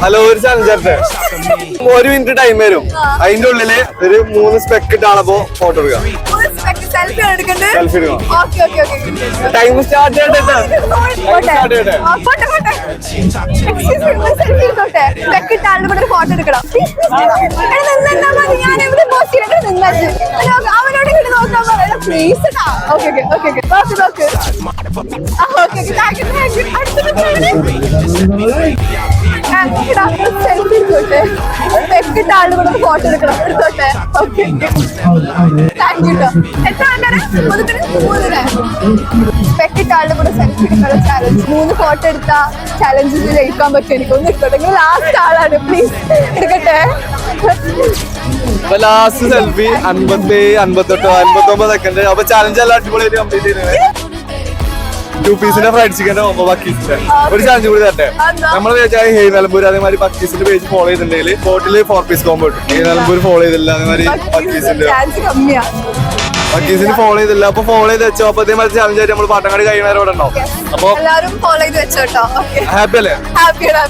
Hello, ഒരു challenge. 1 minute time വരും. അതിന്റെ ഉള്ളില് ഒരു 3 സ്പെക്ക് ഇട്ടാണപ്പോ ഫോട്ടോ എടുക്കാം. സെൽഫി എടുക്കണം. ടൈം സ്റ്റാർട്ട് ചെയ്യട്ടെ. ഫോട്ടോ എടുക്കണം. അവനോട് ഇങ്ങോട്ട് നോക്കാൻ പറയാം പ്ലീസ്. സെൽഫി എടുത്തോട്ടെ. പെക്കിട്ട ആളുടെ കൂടെ ഫോട്ടോ എടുക്കണം. എടുത്തോട്ടെ. ഓക്കെ, താങ്ക് യു കേട്ടോ. എത്ര ആൾക്കാരെ? 3 പെക്കിട്ട ആളുടെ കൂടെ സെൽഫി എടുക്കാനുള്ള ചാലഞ്ച്. 3 ഫോട്ടോ എടുത്ത ചാലഞ്ചിൽ ജയിക്കാൻ പറ്റും. എനിക്കൊന്നും എടുത്തോട്ടെ. ലാസ്റ്റ് ആളാണ്, പ്ലീസ് എടുക്കട്ടെ. Last selfie 57, 58, 59 second. അപ്പൊ ചാലഞ്ച് എല്ലാം അടിപൊളിയായിട്ട് കംപ്ലീറ്റ് ചെയ്തത്. 2 പീസിന്റെ ഫ്രൈഡ് ചിക്കന്റെ ഒമ്പ ബക്കീസിന്റെ ഒരു ചാലഞ്ച് കൂടി തരട്ടെ. നമ്മൾ വിചാരിച്ചാൽ ഹേ നിലമ്പൂർ അതേമാതിരി ബക്കീസിന്റെ പേജ് ഫോളോ ചെയ്തിട്ടുണ്ടെങ്കിൽ ബോട്ടില് 4 പീസ് കോമ്പോ കിട്ടും. ഹേ നിലമ്പൂർ ഫോളോ ചെയ്തില്ല, അതേമാതിരി ബക്കീസിന് ഫോളോ ചെയ്തില്ല. അപ്പൊ ഫോളോ ചെയ്ത് വെച്ചോ. അപ്പൊ അതേമാതിരി ചാലഞ്ച് ആയിട്ട് നമ്മൾ പാട്ടങ്ങാടി കഴിയുന്നവരോടെ ഉണ്ടാവും. അപ്പൊ എല്ലാവരും ഫോളോ ചെയ്ത് വെച്ചോട്ടോ. ഹാപ്പി അല്ലേ? ഹാപ്പിയാണ്.